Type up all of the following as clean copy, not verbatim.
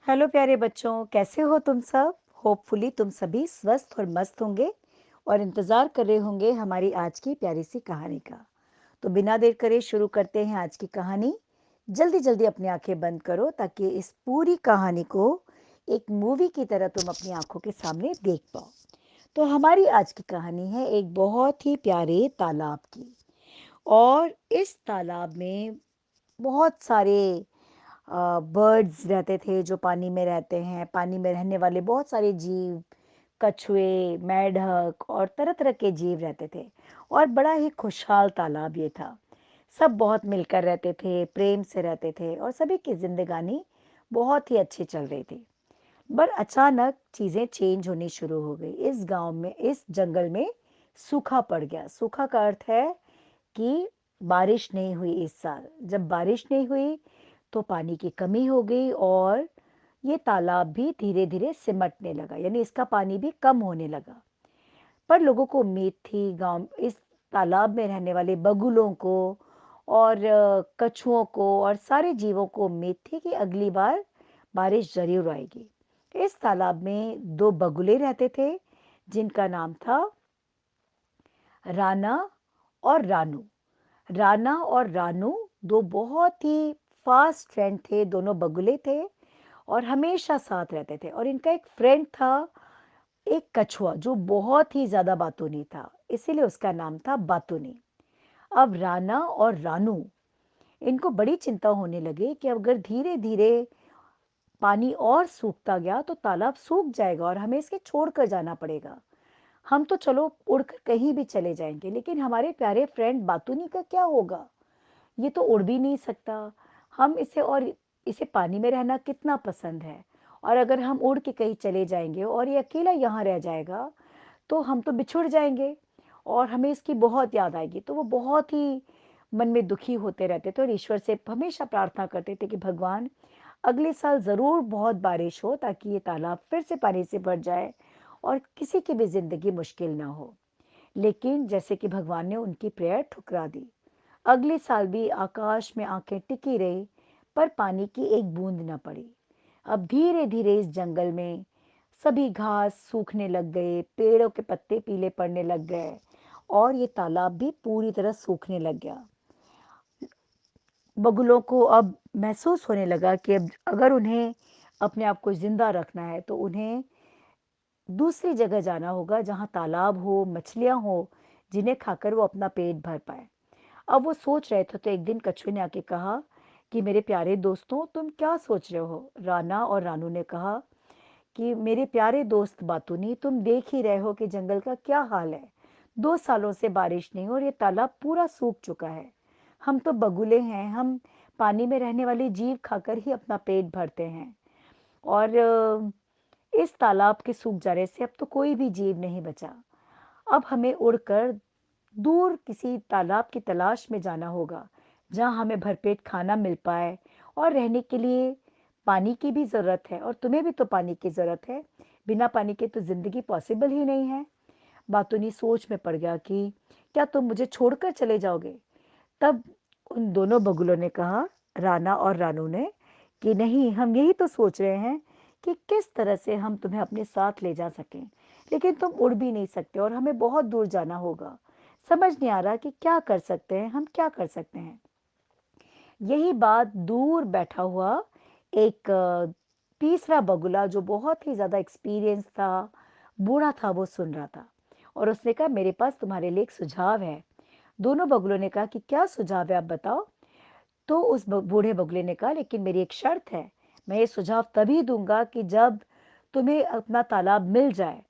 Hello प्यारे बच्चों, कैसे हो तुम सब? होपफुली तुम सभी स्वस्थ और मस्त होंगे और इंतज़ार कर रहे होंगे हमारी आज की प्यारी सी कहानी का। तो बिना देर करे शुरू करते हैं आज की कहानी। जल्दी जल्दी अपनी आंखें बंद करो ताकि इस पूरी कहानी को एक मूवी की तरह तुम अपनी आंखों के सामने देख पाओ। तो हमारी आज की कहानी है एक बहुत ही प्यारे तालाब की। और इस तालाब में बहुत सारे बर्ड्स रहते थे जो पानी में रहते हैं। पानी में रहने वाले बहुत सारे जीव, कछुए, मेंढक और तरह तरह के जीव रहते थे। और बड़ा ही खुशहाल तालाब ये था। सब बहुत मिलकर रहते थे, प्रेम से रहते थे और सभी की जिंदगानी बहुत ही अच्छी चल रही थी। पर अचानक चीजें चेंज होनी शुरू हो गई। इस गांव में, इस जंगल में सूखा पड़ गया। सूखा का अर्थ है कि बारिश नहीं हुई इस साल। जब बारिश नहीं हुई तो पानी की कमी हो गई और ये तालाब भी धीरे धीरे सिमटने लगा, यानी इसका पानी भी कम होने लगा। पर लोगों को उम्मीद थी, गांव इस तालाब में रहने वाले बगुलों को और कछुओं को और सारे जीवों को उम्मीद थी कि अगली बार बारिश जरूर आएगी। इस तालाब में दो बगुले रहते थे जिनका नाम था राना और रानू। राना और रानू दो बहुत ही फास्ट फ्रेंड थे। दोनों बगुले थे और हमेशा साथ रहते थे। और इनका एक फ्रेंड था, एक कछुआ, जो बहुत ही ज्यादा बातूनी था, इसीलिए उसका नाम था बातूनी। अब राना और रानू, इनको बड़ी चिंता होने लगी कि अगर धीरे धीरे पानी और सूखता गया तो तालाब सूख जाएगा और हमें इसके छोड़कर जाना पड़ेगा। हम तो चलो उड़कर कहीं भी चले जाएंगे, लेकिन हमारे प्यारे फ्रेंड बातूनी का क्या होगा? ये तो उड़ भी नहीं सकता। हम इसे, और इसे पानी में रहना कितना पसंद है। और अगर हम उड़ के कहीं चले जाएंगे और ये अकेला यहाँ रह जाएगा तो हम तो बिछुड़ जाएंगे और हमें इसकी बहुत याद आएगी। तो वो बहुत ही मन में दुखी होते रहते थे और ईश्वर से हमेशा प्रार्थना करते थे कि भगवान, अगले साल ज़रूर बहुत बारिश हो ताकि ये तालाब फिर से पानी से भर जाए और किसी की भी ज़िंदगी मुश्किल ना हो। लेकिन जैसे कि भगवान ने उनकी प्रेयर ठुकरा दी। अगले साल भी आकाश में आंखें टिकी रही, पर पानी की एक बूंद न पड़ी। अब धीरे धीरे इस जंगल में सभी घास सूखने लग गए, पेड़ों के पत्ते पीले पड़ने लग गए और ये तालाब भी पूरी तरह सूखने लग गया। बगुलों को अब महसूस होने लगा कि अब अगर उन्हें अपने आप को जिंदा रखना है तो उन्हें दूसरी जगह जाना होगा जहाँ तालाब हो, मछलियाँ हो, जिन्हें खाकर वो अपना पेट भर पाए। अब वो सोच रहे थे तो एक दिन कछुए ने आके कहा कि मेरे प्यारे दोस्तों, तुम क्या सोच रहे हो? राना और रानू ने कहा कि मेरे प्यारे दोस्त बातूनी, तुम देख ही रहे हो कि जंगल का क्या हाल है। 2 सालों से बारिश नहीं और ये तालाब पूरा सूख चुका है। हम तो बगुले हैं, हम पानी में रहने वाले जीव खाकर ही अपना पेट भरते हैं। और इस तालाब के सूख जाने से अब तो कोई भी जीव नहीं बचा। अब हमें उड़कर दूर किसी तालाब की तलाश में जाना होगा जहां हमें भरपेट खाना मिल पाए और रहने के लिए पानी की भी ज़रूरत है। और तुम्हें भी तो पानी की ज़रूरत है। बिना पानी के तो ज़िंदगी पॉसिबल ही नहीं है। बातूनी सोच में पड़ गया कि क्या तुम मुझे छोड़कर चले जाओगे? तब उन दोनों बगुलों ने कहा, राना और रानू ने, कि नहीं, हम यही तो सोच रहे हैं कि किस तरह से हम तुम्हें अपने साथ ले जा सकें। लेकिन तुम उड़ भी नहीं सकते और हमें बहुत दूर जाना होगा। समझ नहीं आ रहा कि क्या कर सकते हैं, हम क्या कर सकते हैं। यही बात दूर बैठा हुआ एक तीसरा बगुला, जो बहुत ही ज्यादा एक्सपीरियंस था, बूढ़ा था, वो सुन रहा था। और उसने कहा, मेरे पास तुम्हारे लिए एक सुझाव है। दोनों बगुलों ने कहा कि क्या सुझाव है, आप बताओ। तो उस बूढ़े बगुले ने कहा, लेकिन मेरी एक शर्त है। मैं ये सुझाव तभी दूंगा कि जब तुम्हें अपना तालाब मिल जाए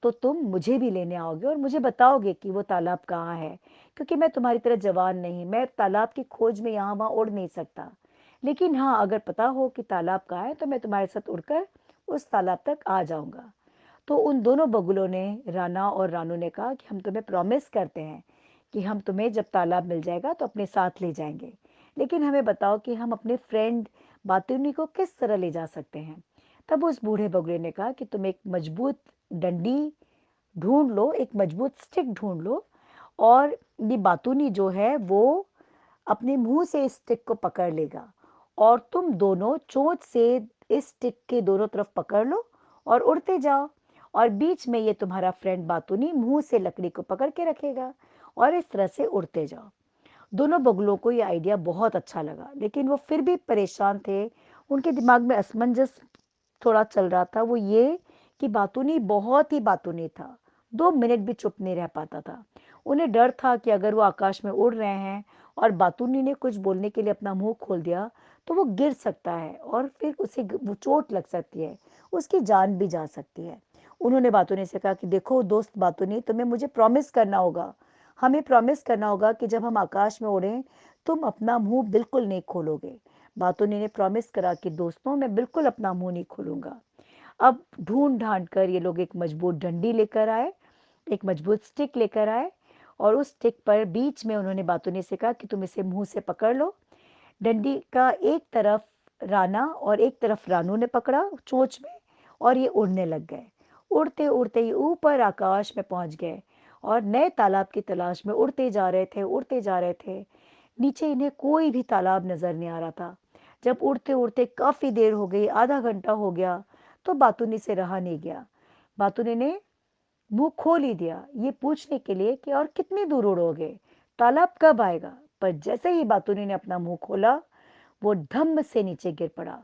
तो तुम मुझे भी लेने आओगे और मुझे बताओगे कि वो तालाब कहाँ है। क्योंकि मैं तुम्हारी तरह जवान नहीं, मैं तालाब की खोज में यहाँ वहाँ उड़ नहीं सकता। लेकिन हाँ, अगर पता हो कि तालाब कहाँ है तो मैं तुम्हारे साथ उड़कर उस तालाब तक आ जाऊंगा। तो उन दोनों बगुलों ने, राना और रानू ने कहा कि हम तुम्हें प्रॉमिस करते हैं कि हम तुम्हें जब तालाब मिल जाएगा तो अपने साथ ले जाएंगे। लेकिन हमें बताओ कि हम अपने फ्रेंड बातूनी को किस तरह ले जा सकते हैं। तब उस बूढ़े बगुले ने कहा कि तुम एक मजबूत डंडी ढूंढ लो, एक मजबूत स्टिक ढूंढ लो, और ये बातूनी जो है वो अपने मुंह से इस स्टिक को पकड़ लेगा और तुम दोनों चोंच से इस स्टिक के दोनों तरफ पकड़ लो और उड़ते जाओ, और बीच में ये तुम्हारा फ्रेंड बातूनी मुंह से लकड़ी को पकड़ के रखेगा, और इस तरह से उड़ते जाओ। दोनों बगुलों को ये आइडिया बहुत अच्छा लगा, लेकिन वो फिर भी परेशान थे। उनके दिमाग में असमंजस थोड़ा चल रहा था, वो ये कि बातूनी बहुत ही बातूनी था, 2 मिनट भी चुप नहीं रह पाता था। उन्हें डर था कि अगर वो आकाश में उड़ रहे हैं और बातूनी ने कुछ बोलने के लिए अपना मुंह खोल दिया तो वो गिर सकता है और फिर उसे वो चोट लग सकती है, उसकी जान भी जा सकती है। उन्होंने बातूनी से कहा कि देखो दोस्त बातूनी, तुम्हें मुझे प्रॉमिस करना होगा, हमें प्रॉमिस करना होगा कि जब हम आकाश में उड़ें तुम अपना मुंह बिल्कुल नहीं खोलोगे। बातूनी ने प्रॉमिस करा कि दोस्तों मैं बिल्कुल अपना मुंह नहीं खोलूंगा। अब ढूंढ ढांड कर ये लोग एक मजबूत डंडी लेकर आए, एक मजबूत स्टिक लेकर आए, और उस स्टिक पर बीच में उन्होंने बातूनी से कहा कि तुम इसे मुंह से पकड़ लो। डंडी का एक तरफ राना और एक तरफ रानू ने पकड़ा चोंच में, और ये उड़ने लग गए। उड़ते उड़ते ये ऊपर आकाश में पहुंच गए और नए तालाब की तलाश में उड़ते जा रहे थे, उड़ते जा रहे थे। नीचे इन्हें कोई भी तालाब नजर नहीं आ रहा था। जब उड़ते उड़ते काफी देर हो गई, आधा घंटा हो गया, तो बातूनी से रहा नहीं गया। बातूनी ने मुंह खोल ही दिया ये पूछने के लिए कि और कितनी दूर उड़ोगे, तालाब कब आएगा। पर जैसे ही बातूनी ने अपना मुंह खोला, वो धम्म से नीचे गिर पड़ा,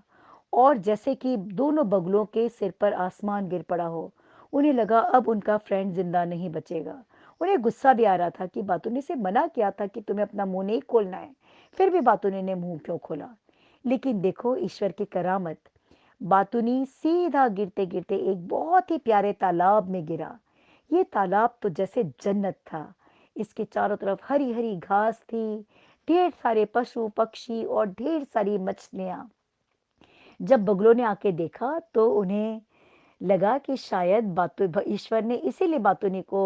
और जैसे कि दोनों बगुलों के सिर पर आसमान गिर पड़ा हो। उन्हें लगा अब उनका फ्रेंड जिंदा नहीं बचेगा। उन्हें गुस्सा भी आ रहा था कि बातूनी से मना किया था कि तुम्हें अपना मुंह नहीं खोलना है, फिर भी बातूनी ने मुंह क्यों खोला। लेकिन देखो ईश्वर की करामत, बातूनी सीधा गिरते गिरते एक बहुत ही प्यारे तालाब में गिरा। ये तालाब तो जैसे जन्नत था। इसके चारों तरफ हरी हरी घास थी, ढेर सारे पशु पक्षी और ढेर सारी मछलियां। जब बगुलों ने आके देखा तो उन्हें लगा कि शायद बातु ईश्वर ने इसीलिए बातूनी को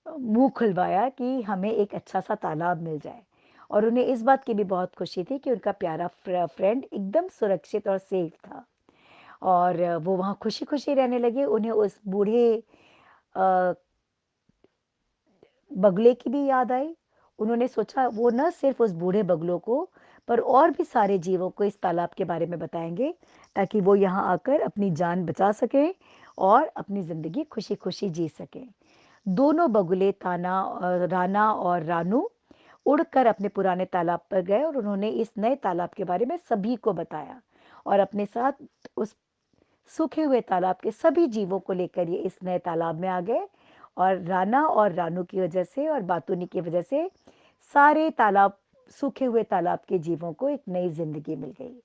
मुंह खुलवाया कि हमें एक अच्छा सा तालाब मिल जाए। और उन्हें इस बात की भी बहुत खुशी थी कि उनका प्यारा फ्रेंड एकदम सुरक्षित और सेफ था। और वो वहाँ खुशी खुशी रहने लगे। उन्हें उस बूढ़े अ, बगुले की भी याद आई। उन्होंने सोचा वो न सिर्फ उस बूढ़े बगलों को पर और भी सारे जीवों को इस तालाब के बारे में बताएंगे, ताकि वो यहाँ आकर अपनी जान बचा सकें और अपनी जिंदगी खुशी खुशी जी सकें। दोनों बगुले राना और रानू उड़कर अपने पुराने तालाब पर गए और उन्होंने इस नए तालाब के बारे में सभी को बताया, और अपने साथ उस सूखे हुए तालाब के सभी जीवों को लेकर ये इस नए तालाब में आ गए। और राना और रानू की वजह से और बातूनी की वजह से सारे तालाब, सूखे हुए तालाब के जीवों को एक नई जिंदगी मिल गई।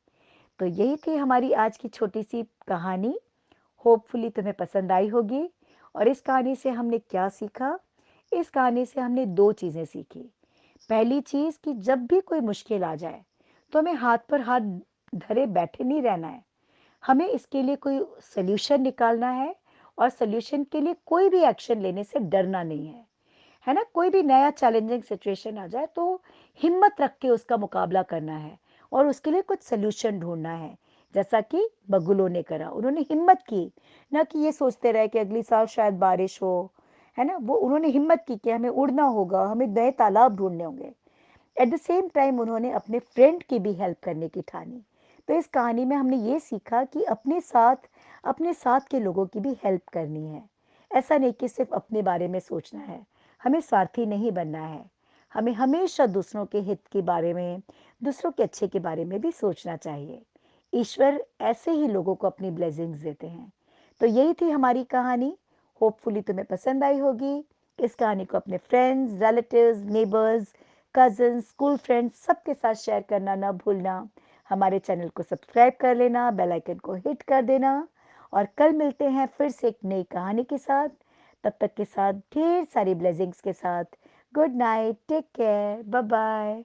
तो यही थी हमारी आज की छोटी सी कहानी। होपफुली तुम्हें पसंद आई होगी। और इस कहानी से हमने क्या सीखा? इस कहानी से हमने दो चीजें सीखी। पहली चीज कि जब भी कोई मुश्किल आ जाए तो हमें हाथ पर हाथ धरे बैठे नहीं रहना है, हमें इसके लिए कोई सॉल्यूशन निकालना है, और सॉल्यूशन के लिए कोई भी एक्शन लेने से डरना नहीं है। है ना? कोई भी नया चैलेंजिंग सिचुएशन आ जाए तो हिम्मत रख के उसका मुकाबला करना है और उसके लिए कुछ सॉल्यूशन ढूंढना है। जैसा कि बगुलों ने करा, उन्होंने हिम्मत की, ना कि ये सोचते रहे कि अगली साल शायद बारिश हो। है ना? वो उन्होंने हिम्मत की कि हमें उड़ना होगा, हमें नए तालाब ढूंढने होंगे। एट द सेम टाइम उन्होंने अपने फ्रेंड की भी हेल्प करने की ठानी। तो इस कहानी में हमने ये सीखा कि अपने साथ के लोगों की भी हेल्प करनी है। ऐसा नहीं कि सिर्फ अपने बारे में सोचना है, हमें स्वार्थी नहीं बनना है। हमें हमेशा दूसरों के हित के बारे में, दूसरों के अच्छे के बारे में भी सोचना चाहिए। ईश्वर ऐसे ही लोगों को अपनी ब्लेसिंग्स देते हैं। तो यही थी हमारी कहानी। होपफुली तुम्हें पसंद आई होगी। इस कहानी को अपने friends, relatives, neighbours, cousins, school friends सबके साथ शेयर करना ना भूलना। हमारे चैनल को सब्सक्राइब कर लेना, बेल आइकन को हिट कर देना। और कल मिलते हैं फिर से एक नई कहानी के साथ। तब तक के साथ ढेर सारी ब्लेसिंग्स के साथ good night, take care, bye bye.